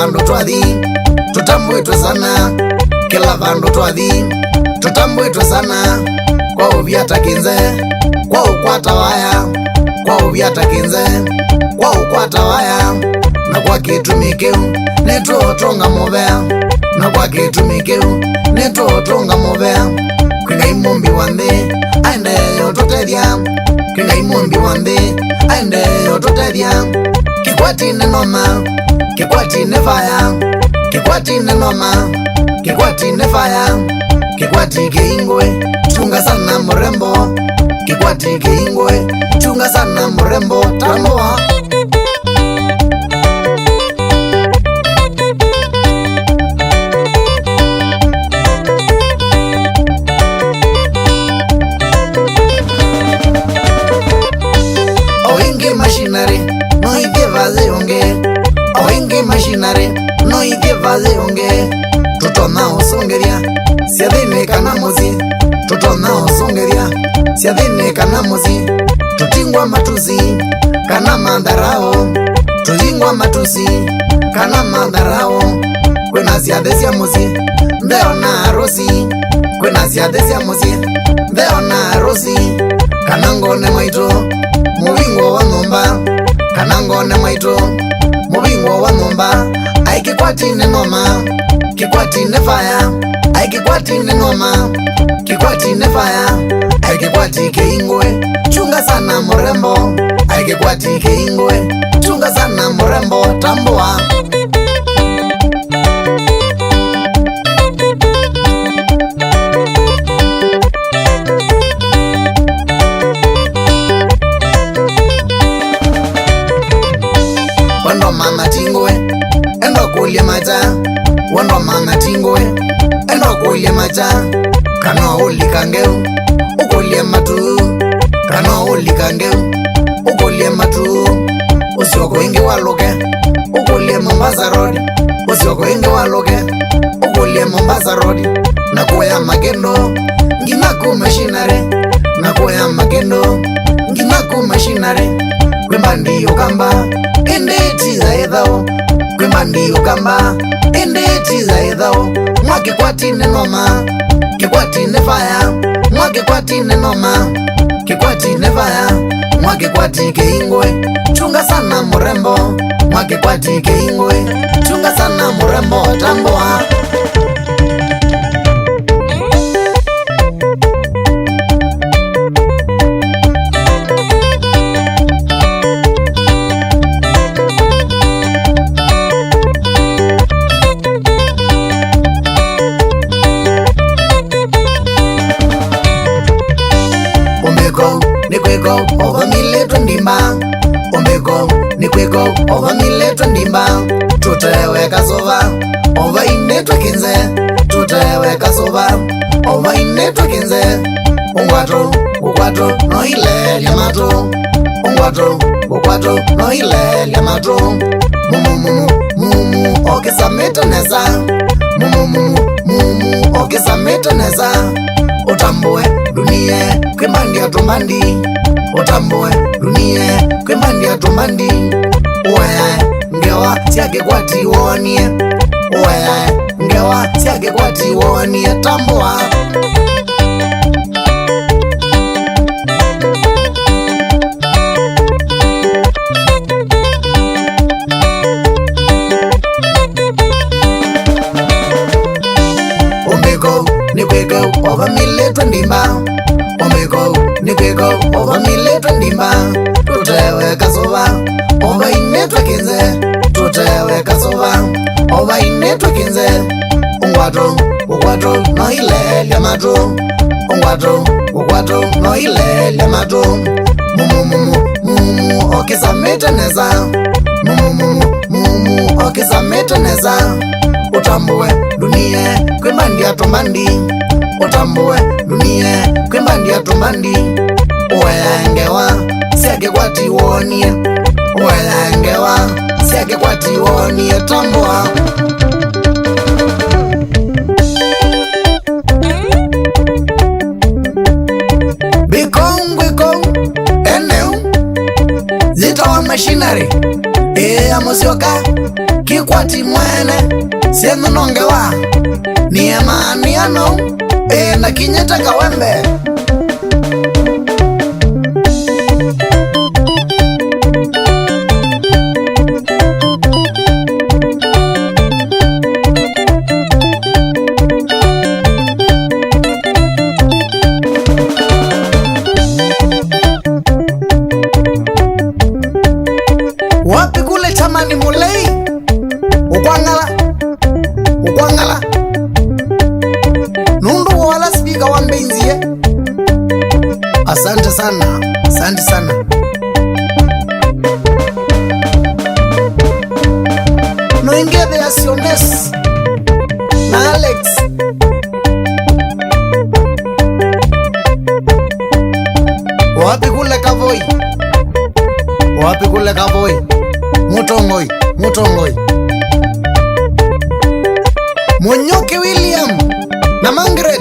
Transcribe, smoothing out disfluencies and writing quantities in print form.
vandu twathi tutambwitwe sana kila vandu twathi tutambwitwe sana kwa uvyata kinze kwa ukwata waya kwa uvyata kinze kwa ukwata waya na kwa kitumikeu nituotonga muvea na kwa kitumikeu nituotonga muvea kwinga imumbi wa nthi aendeyo tutethia kwinga imumbi wa nthi aendeyo tutethia Kikwati ne Noma Kikwati ne fire Kikwati ne Noma Kikwati ne fire Kikwati keingwe chunga sana mrembo Kikwati keingwe chunga sana mrembo tambua Machinary no igevaze onge oinge Machinary no igevaze onge tutona osongeria siadine kana mozi tutona osongeria siadine kana mozi tutingwa matuzi kana mandarao tutingwa matuzi kana mandarao kwena siadesia mozi ndeo na rosi kwena siadesia mozi ndeo na rosi kana ngone maito mubingo wa Ngomma kana ngone maito mubingo wa Ngomma ai Kikwati ne Noma Kikwati ne fire ai Kikwati ne Noma Kikwati ne fire ai Kikwati keingwe chunga sana mrembo ai Kikwati keingwe chunga sana mrembo tambua mama tingwe endo kulia maja wando mama tingwe endo kulia maja kana ulikangeu ukulia matu kana ulikangeu ukulia matu usioko ingi waloke ukulia Mombasa road usioko ingi waloke ukulia Mombasa road na kuya magendo nginaku Machinary na kuya magendo nginaku Machinary kwembandi ukamba Endeti za edhao kwembandi ukamba endeti za edhao mwa Kikwati ne Noma Kikwati ne fire mwa Kikwati ne Noma Kikwati ne fire mwa Kikwati keingwe chunga sana mrembo mwa Kikwati keingwe chunga sana mrembo tambua Nikweko over mileto ndimba Ombeko nikweko over mileto ndimba tuteweka sova over inetwa kinze tuteweka sova over inetwa kinze ungwato ukwato no ile liamato ungwato ukwato no ile liamato mumu okesa metoneza mumu okesa metoneza utambue dunie kwembandi atumbandi utambue dunie kwembandi atumbandi uwaya ngewa siake Kwati wonie uwaya ngewa siake Kwati wonie tambua nikweko over mileto ndimba Ombeko nikweko over mileto ndimba tuteweka sova over inetwa kinze tuteweka sova over inetwa kinze ungwato ukwato no ile liamato ungwato ukwato no ile liamato mumu okesa metoneza mumu okesa metoneza utambue dunie kwembandi atumbandi utambue dunie kwembandi atumbandi uwelangewa siake Kwati wonie uwelangewa siake Kwati wonie tambua bikong eneu zitawa Machinary amosioka Kikwati mwene sienu nongewa ni emaniano na kinyeta kawembe. Wapi kule chamani mulei ukwangala nundu wala speaker wa mbenzie. Asante sana no ingebe asiones na Alex wapi kule kavoi mutongoi Monyoke William na Mangre